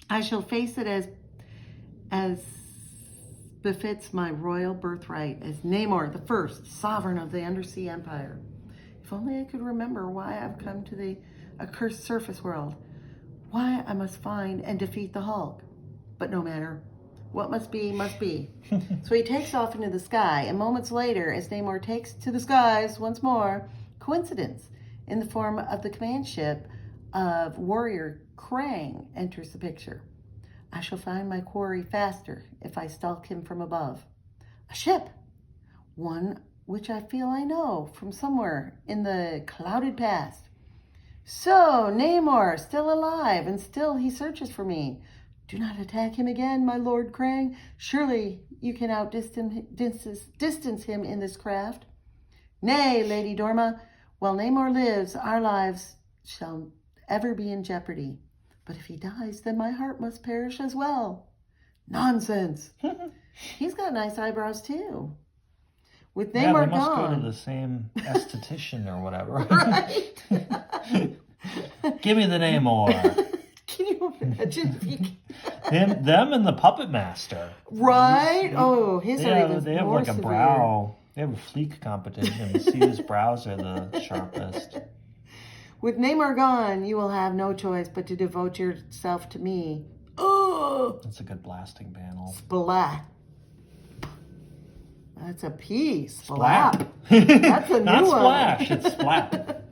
I shall face it as befits my royal birthright as Namor, the first sovereign of the Undersea Empire. If only I could remember why I've come to the accursed surface world, why I must find and defeat the Hulk. But no matter. What must be, must be. So he takes off into the sky, and moments later, as Namor takes to the skies once more, coincidence in the form of the command ship of warrior Krang enters the picture. I shall find my quarry faster if I stalk him from above. A ship, one which I feel I know from somewhere in the clouded past. So, Namor, still alive, and still he searches for me. Do not attack him again, my Lord Krang. Surely you can distance him in this craft. Nay, Lady Dorma, while Namor lives, our lives shall ever be in jeopardy. But if he dies, then my heart must perish as well. Nonsense. He's got nice eyebrows, too. With Namor they must gone. Go to the same esthetician or whatever. Right. Give me the Namor. Can you imagine? Them and the Puppet Master. Right? Oh, his are even they have more like a severe. brow. They have a fleek competition to see whose brows are the sharpest. With Namor gone, you will have no choice but to devote yourself to me. Oh, That's a good blasting panel. splat. That's a P. Splap. Splap. That's a new Not one. splash, it's splat.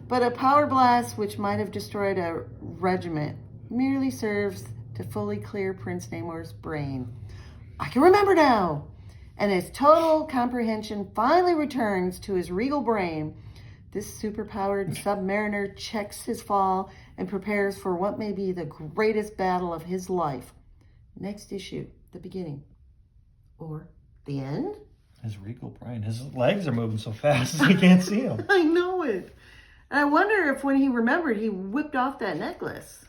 But a power blast which might have destroyed a regiment merely serves to fully clear Prince Namor's brain. I can remember now! And as total comprehension finally returns to his regal brain, this superpowered submariner checks his fall and prepares for what may be the greatest battle of his life. Next issue, the beginning. Or the end? His regal brain. His legs are moving so fast you can't see him. I know it. And I wonder if when he remembered, he whipped off that necklace.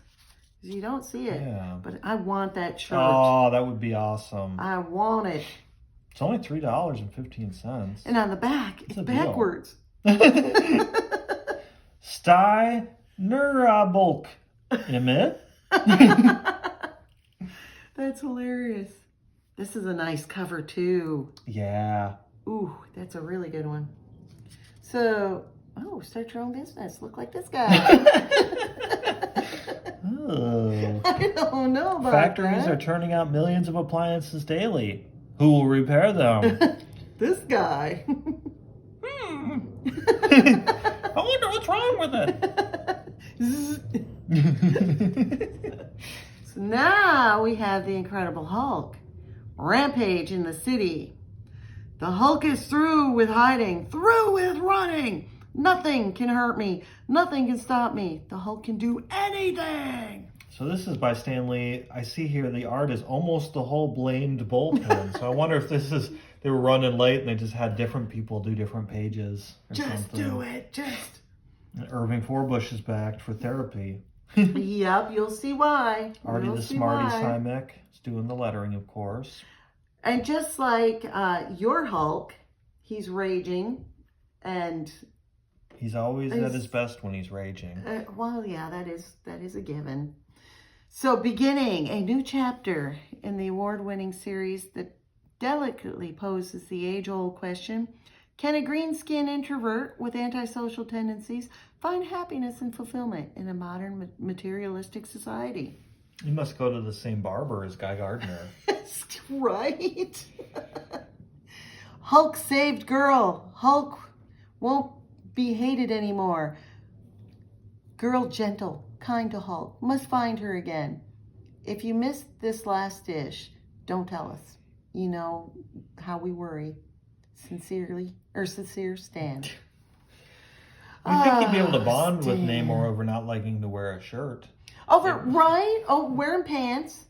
You don't see it. Yeah. But I want that shirt. Oh, that would be awesome. I want it. It's only $3.15. And on the back, it's a deal. backwards. Sty Nurabulk. Emit. That's hilarious. This is a nice cover too. Yeah. Ooh, that's a really good one. So, start your own business. Look like this guy. Oh. I don't know about Factories that. are turning out millions of appliances daily. Who will repair them? This guy. I wonder what's wrong with it. So now we have the Incredible Hulk. Rampage in the city. The Hulk is through with hiding, through with running. Nothing can hurt me. Nothing can stop me. The Hulk can do anything. So this is by Stan Lee. I see here the art is almost the whole blamed bullpen. So I wonder if they were running late and they just had different people do different pages or Just something. do it. Just. And Irving Forbush is back for therapy. Yep, you'll see why. Artie You'll the see Smarty why. Simek is doing the lettering, of course. And just like your Hulk, he's raging, and He's always at his best when he's raging. well, yeah, that is a given. So, beginning a new chapter in the award-winning series that delicately poses the age-old question: can a green-skinned introvert with antisocial tendencies find happiness and fulfillment in a modern materialistic society? You must go to the same barber as Guy Gardner. Right? Hulk saved girl. Hulk won't be hated anymore. Girl gentle, kind to Hulk. Must find her again. If you missed this last dish, don't tell us. You know how we worry. Sincerely, or Sincere Stan. You think he'd be able to bond with Stan. Namor over not liking to wear a shirt? Right? Oh, wearing pants.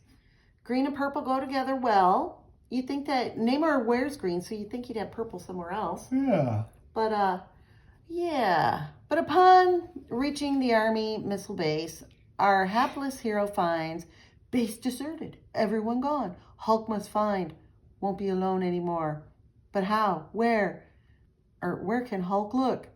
Green and purple go together well. You think that Namor wears green, so you think he'd have purple somewhere else. Yeah. But, yeah. But upon reaching the Army missile base, our hapless hero finds base deserted, everyone gone. Hulk must find, won't be alone anymore. But how? Where? Or where can Hulk look?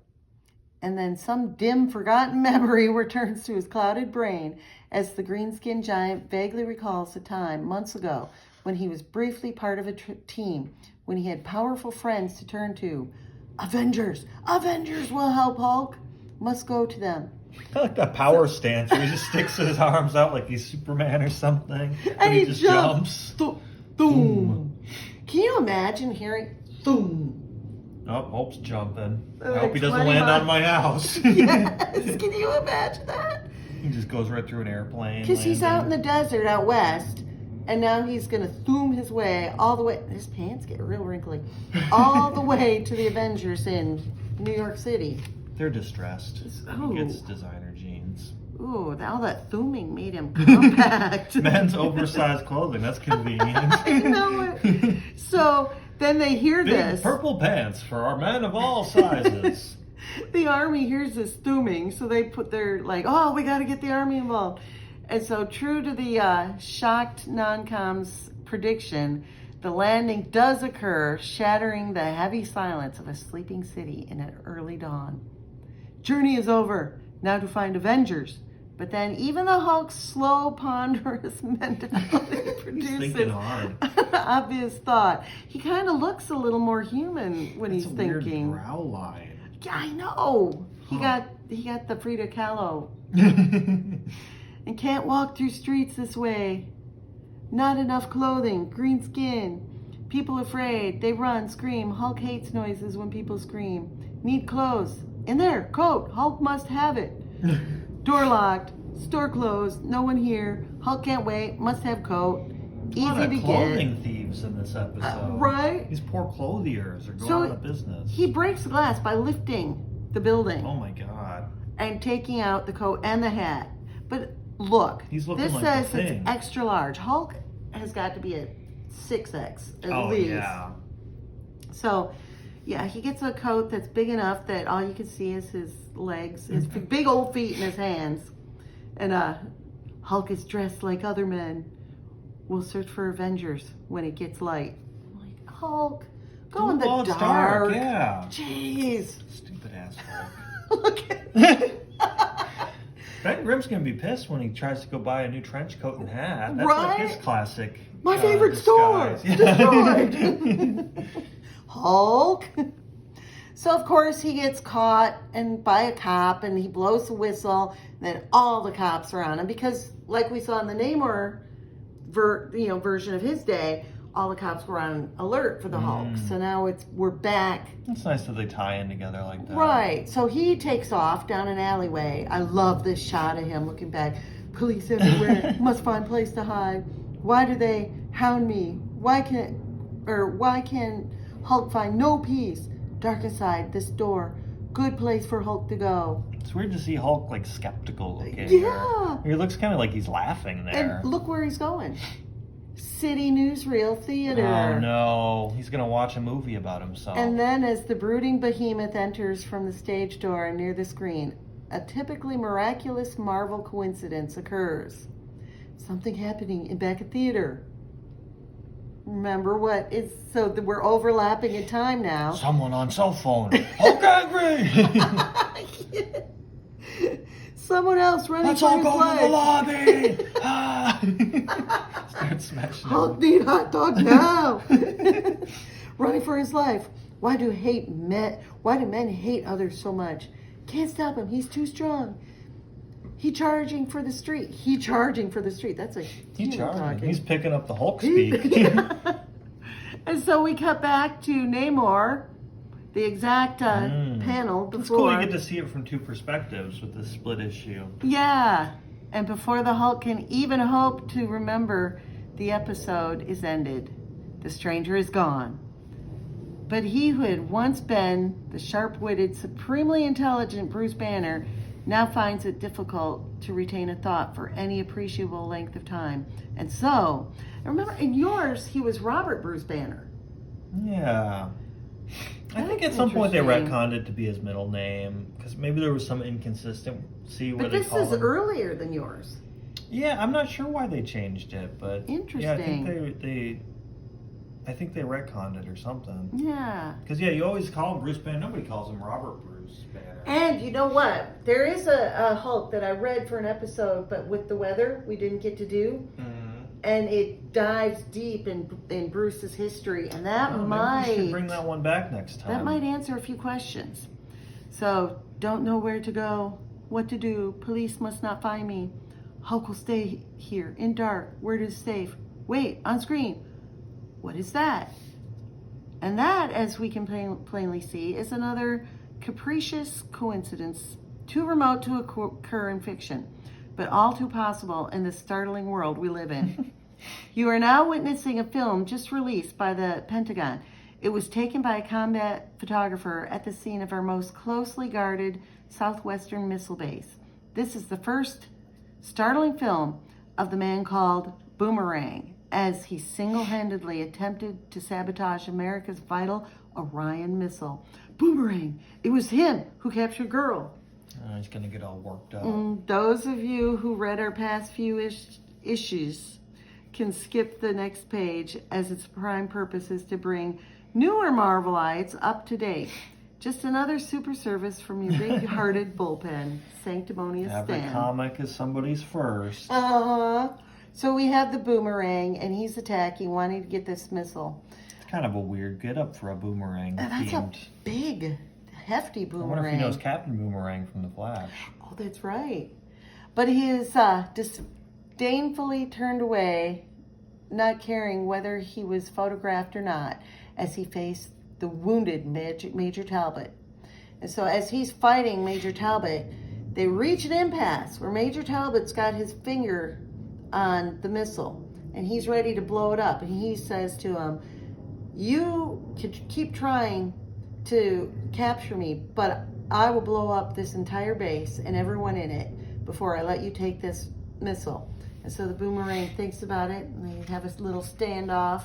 And then some dim, forgotten memory returns to his clouded brain as the green-skinned giant vaguely recalls the time, months ago, when he was briefly part of a team, when he had powerful friends to turn to. Avengers! Avengers will help Hulk! Must go to them. I like that power stance where he just sticks his arms out like he's Superman or something. And he just jumps. jumps. Boom! Can you imagine hearing boom? Oh, Hope's jumping. I Like hope he doesn't 20 land miles. on my house. Yes! Can you imagine that? He just goes right through an airplane. Because he's out in the landing. desert out west, and now he's going to zoom his way all the way. His pants get real wrinkly. All the way to the Avengers in New York City. They're distressed. Oh. He gets designer jeans. Ooh, all that zooming made him compact. Men's oversized clothing. That's convenient. I know it. So then they hear Big this. purple pants for our men of all sizes. The Army hears this zooming, so they put their, oh, we got to get the Army involved. And so true to the shocked non-com's prediction, the landing does occur, shattering the heavy silence of a sleeping city in an early dawn. Journey is over. now to find Avengers. But then even the Hulk's slow, ponderous mentality He's produces thinking hard. obvious thought. He kind of looks a little more human when It's he's a weird thinking. brow line. Yeah, I know. He Huh. got the Frida Kahlo. And can't walk through streets this way. Not enough clothing, green skin. People afraid. They run, scream. Hulk hates noises when people scream. Need clothes. In there, coat. Hulk must have it. Door locked. Store closed. No one here. Hulk can't wait. Must have coat. A lot Easy of to clothing get. thieves in this episode. Right? These poor clothiers are going So out of business. He breaks the glass by lifting the building Oh my god. and taking out the coat and the hat. But look, He's looking this like says the it's Thing. extra large. Hulk has got to be a 6X at Oh least. yeah. So, yeah, he gets a coat that's big enough that all you can see is his legs, his big old feet and his hands. And Hulk is dressed like other men. We'll search for Avengers when it gets light. I'm like, Hulk, go in the Well, it's dark. Yeah. Jeez. Stupid ass Hulk. Look at Ben Grimm's gonna be pissed when he tries to go buy a new trench coat and hat. That's Right? like his classic. my favorite store. disguise. Destroyed. Hulk. So of course he gets caught and by a cop and he blows the whistle. And then all the cops are on him because, like we saw in the Namor version of his day, all the cops were on alert for the Hulk. So now we're back. It's nice that they tie in together like that. Right. So he takes off down an alleyway. I love this shot of him looking back. Police everywhere. Must find place to hide. Why do they hound me? Why can Hulk find no peace? Dark inside this door. Good place for Hulk to go. It's weird to see Hulk like skeptical looking. Yeah. He looks kind of like he's laughing there. And look where he's going. City Newsreel Theater. Oh no, he's gonna watch a movie about himself. And then as the brooding behemoth enters from the stage door near the screen, a typically miraculous Marvel coincidence occurs. Something happening back at theater. Remember what? We're overlapping in time now. Someone on cell phone. Hulk angry. Someone else running Let's for all his go to life. the lobby. Ah. Start smashing. Hulk need hot dog now. Running for his life. Why do men hate others so much? Can't stop him. He's too strong. He charging for the street. That's a human talking. He's picking up the Hulk speak. And so we cut back to Namor, the exact panel before. It's cool you get to see it from two perspectives with this split issue. Yeah. And before the Hulk can even hope to remember, the episode is ended. The stranger is gone. But he who had once been the sharp-witted, supremely intelligent Bruce Banner now finds it difficult to retain a thought for any appreciable length of time. And so, remember, in yours, he was Robert Bruce Banner. Yeah. I think at That's some point they interesting. retconned it to be his middle name because maybe there was some inconsistency where But they this call is him. earlier than yours. Yeah, I'm not sure why they changed it, but yeah, I think they retconned it or something. Yeah. Because you always call him Bruce Banner. Nobody calls him Robert Bruce Banner. And you know what? There is a Hulk that I read for an episode, but with the weather, we didn't get to do. And it dives deep in Bruce's history, and that Maybe we should bring that one back next time. That might answer a few questions. So, don't know where to go, what to do. Police must not find me. Hulk will stay here in dark. Where is safe? Wait, on screen. What is that? And that, as we can plainly see, is another capricious coincidence, too remote to occur in fiction, but all too possible in the startling world we live in. You are now witnessing a film just released by the Pentagon. It was taken by a combat photographer at the scene of our most closely guarded southwestern missile base. This is the first startling film of the man called Boomerang, as he single-handedly attempted to sabotage America's vital Orion missile. Boomerang! It was him who captured Girl. He's going to get all worked up. Those of you who read our past few issues can skip the next page, as its prime purpose is to bring newer Marvelites up to date. Just another super service from your big-hearted bullpen. Sanctimonious Every Stan. comic is somebody's first. So we have the Boomerang, and he's attacking, wanting to get this missile. Kind of a weird get up for a Boomerang That's themed. a big, hefty I Boomerang. wonder if he knows Captain Boomerang from The Flash. Oh, that's right. But he is disdainfully turned away, not caring whether he was photographed or not, as he faced the wounded Major Talbot. And so as he's fighting Major Talbot, they reach an impasse where Major Talbot's got his finger on the missile, and he's ready to blow it up. And he says to him, you could keep trying to capture me, but I will blow up this entire base and everyone in it before I let you take this missile. And so the Boomerang thinks about it, and they have a little standoff,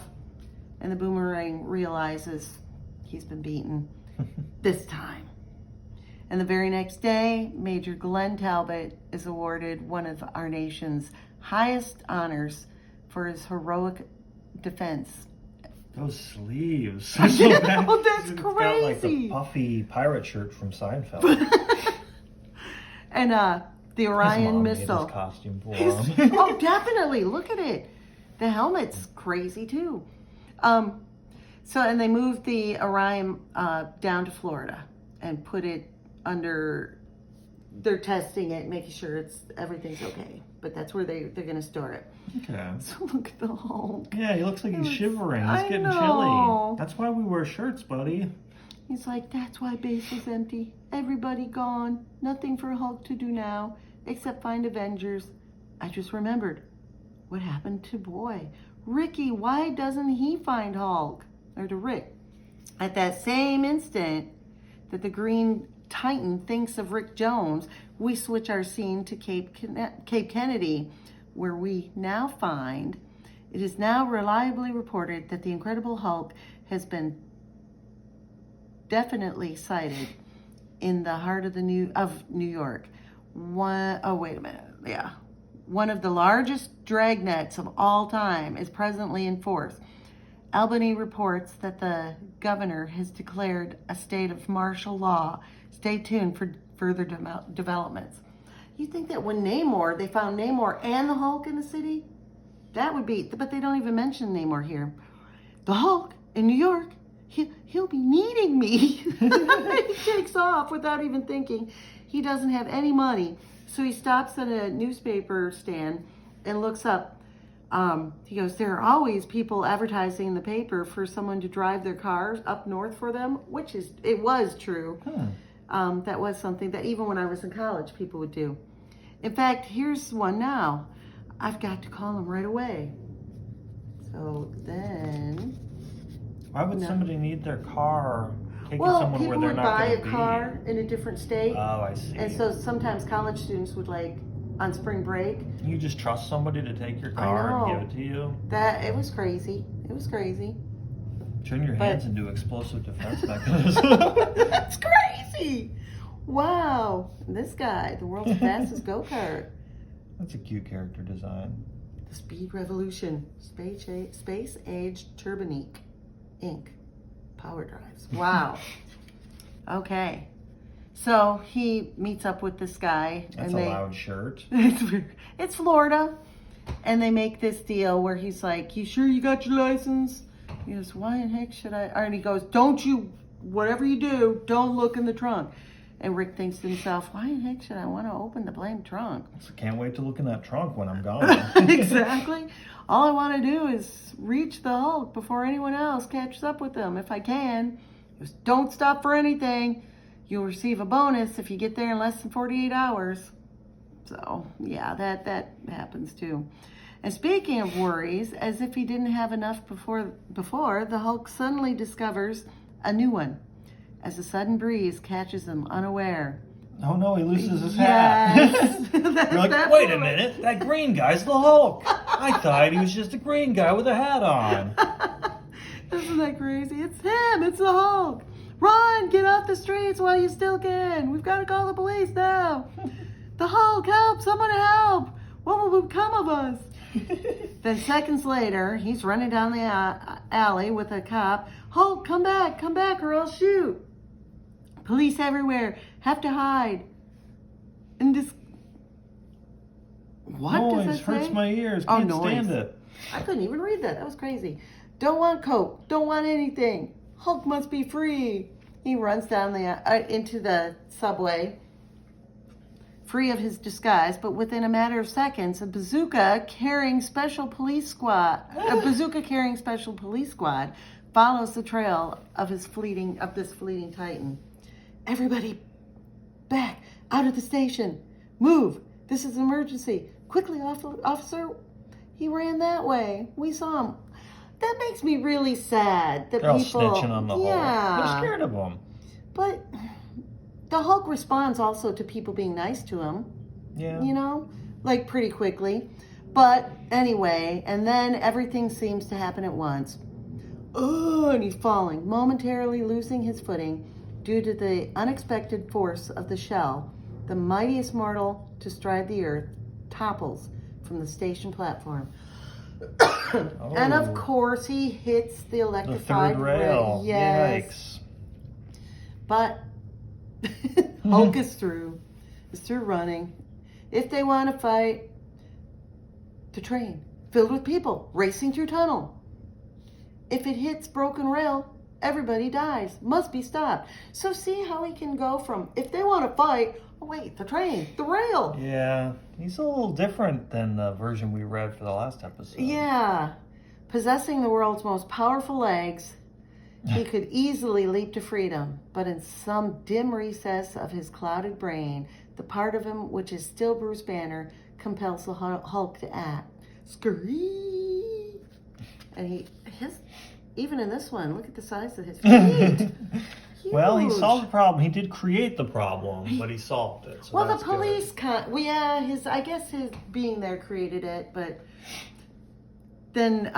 and the Boomerang realizes he's been beaten this time. And the very next day, Major Glenn Talbot is awarded one of our nation's highest honors for his heroic defense. Those sleeves. I know, that's It's got like crazy. the puffy pirate shirt from Seinfeld. And the His Orion mom made missile. his costume for him. Oh, definitely. Look at it. The helmet's crazy too. And they moved the Orion down to Florida and put it under. They're testing it, making sure everything's okay. But that's where they're going to store it. Okay. So look at the Hulk. Yeah, he looks like he's Looks- shivering. He's I getting know. chilly. That's why we wear shirts, buddy. He's like, that's why base is empty. Everybody gone. Nothing for Hulk to do now, except find Avengers. I just remembered. What happened to Boy? Ricky, why doesn't he find Hulk? Or to Rick. At that same instant that the Green Titan thinks of Rick Jones, we switch our scene to Cape Kennedy, where we now find it is now reliably reported that the Incredible Hulk has been definitely sighted in the heart of New York. One of the largest dragnets of all time is presently in force. Albany reports that the governor has declared a state of martial law. Stay tuned for further developments. You think that when they found Namor and the Hulk in the city, that would be, but they don't even mention Namor here. The Hulk in New York, he'll be needing me. He takes off without even thinking. He doesn't have any money. So he stops at a newspaper stand and looks up. He goes, there are always people advertising in the paper for someone to drive their cars up north for them, it was true. That was something that even when I was in college, people would do. In fact, here's one now. I've got to call him right away. So then... Why would somebody need their car? Taking Well, someone where people they're would not buy going a to car in a different state. Oh, I see. And so sometimes college students would on spring break. You just trust somebody to take your I car know. and give it to you? It was crazy. It was crazy. Turn your But- hands into explosive defense mechanism. That's crazy. Wow. This guy, the world's fastest go-kart. That's a cute character design. The Speed Revolution. Space Age Turbonique Inc. Power drives. Wow. Okay. So he meets up with this guy. That's a loud shirt. It's Florida. And they make this deal where he's like, you sure you got your license? He goes, why in heck should I? And he goes, whatever you do, don't look in the trunk. And Rick thinks to himself, why in heck should I want to open the blame trunk? So can't wait to look in that trunk when I'm gone. Exactly. All I want to do is reach the Hulk before anyone else catches up with him, if I can. Just don't stop for anything. You'll receive a bonus if you get there in less than 48 hours. So, yeah, that happens too. And speaking of worries, as if he didn't have enough before, the Hulk suddenly discovers a new one, as a sudden breeze catches him unaware. Oh no, he loses his hat. Yes. You're like, wait a minute, that green guy's the Hulk. I thought he was just a green guy with a hat on. Isn't that crazy? It's him. It's the Hulk. Run! Get off the streets while you still can. We've got to call the police now. The Hulk, help! Someone help! What will become of us? Then seconds later, he's running down the alley with a cop. Hulk, come back, or I'll shoot. Police everywhere. Have to hide. And this... What noise does it say? hurts my ears. Oh, Can't noise. stand it. I couldn't even read that. That was crazy. Don't want Coke. Don't want anything. Hulk must be free. He runs down into the subway, free of his disguise, but within a matter of seconds, a bazooka carrying special police squad follows the trail of this fleeting Titan. Everybody back out of the station. Move. This is an emergency. Quickly, officer. He ran that way. We saw him. That makes me really sad that They're all people... snitching on the Hulk. Yeah. They're scared of him. But the Hulk responds also to people being nice to him. Yeah. You know? Like pretty quickly. But anyway, and then everything seems to happen at once. Oh, and he's falling, momentarily losing his footing due to the unexpected force of the shell. The mightiest mortal to stride the earth topples from the station platform. Oh. And of course, he hits the The electrified third rail. Yes. Yikes. But Hulk is through running. If they want to fight, the train filled with people racing through tunnel. If it hits broken rail, everybody dies. Must be stopped. So see how he can go from, if they want to fight, oh wait, the train, the rail. Yeah, he's a little different than the version we read for the last episode. Yeah. Possessing the world's most powerful legs, he could easily leap to freedom. But in some dim recess of his clouded brain, the part of him which is still Bruce Banner compels the Hulk to act. Scream! And even in this one, look at the size of his feet. Well, he Huge. solved the problem. He did create the problem, but he solved it. So Well, the that's good. police I guess his being there created it, but then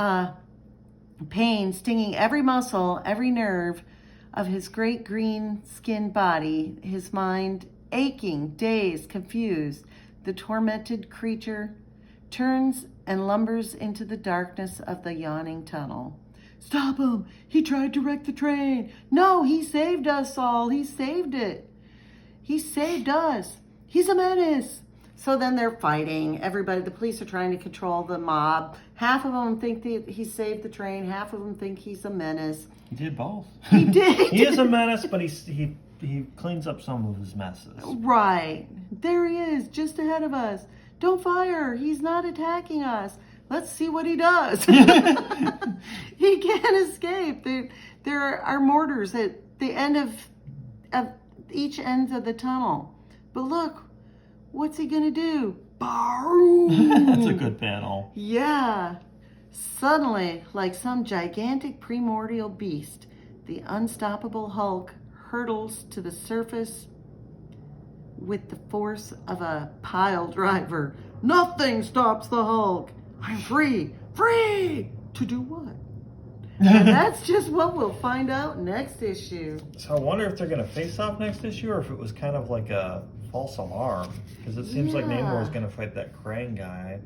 pain stinging every muscle, every nerve of his great green-skinned body, his mind aching, dazed, confused, the tormented creature turns and lumbers into the darkness of the yawning tunnel. Stop him! He tried to wreck the train! No, he saved us all! He saved it! He saved us! He's a menace! So then they're fighting. Everybody, the police are trying to control the mob. Half of them think that he saved the train. Half of them think he's a menace. He did both. He did! He is a menace, but he cleans up some of his messes. Right. There he is, just ahead of us. Don't fire! He's not attacking us. Let's see what he does. He can't escape. There are mortars at the end of each end of the tunnel. But look, what's he gonna do? That's a good panel. Yeah. Suddenly, like some gigantic primordial beast, the unstoppable Hulk hurtles to the surface with the force of a pile driver. Nothing stops the Hulk. I'm free. Free! To do what? And that's just what we'll find out next issue. So I wonder if they're going to face off next issue, or if it was kind of like a false alarm. Because it seems like Namor is going to fight that Krang guy.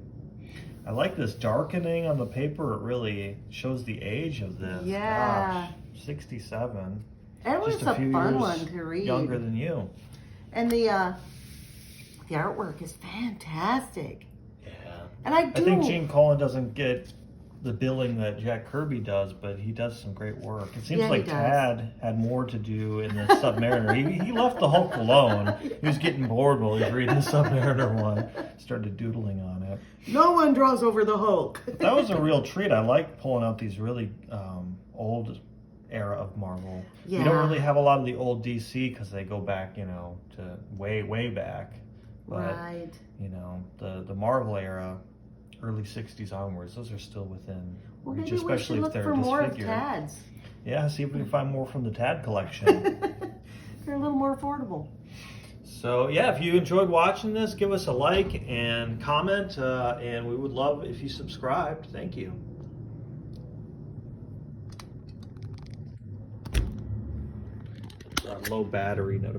I like this darkening on the paper. It really shows the age of this. Yeah. Gosh, 67. It was Just a few fun years one to read. Younger than you. And the artwork is fantastic. Yeah. And I think Gene Colan doesn't get the billing that Jack Kirby does, but he does some great work. It seems like Tad had more to do in the Submariner. He left the Hulk alone. He was getting bored while he was reading the Submariner one. Started doodling on it. No one draws over the Hulk. That was a real treat. I like pulling out these really old era of Marvel. Yeah. We don't really have a lot of the old DC because they go back, to way back. But, Right. The Marvel era, early 60s onwards, those are still within Well, reach, maybe we especially should if look they're for more of disfigured. Tads. Yeah, see if we can find more from the Tad collection. They're a little more affordable. So yeah, if you enjoyed watching this, give us a like and comment, and we would love if you subscribed. Thank you. Low battery notification.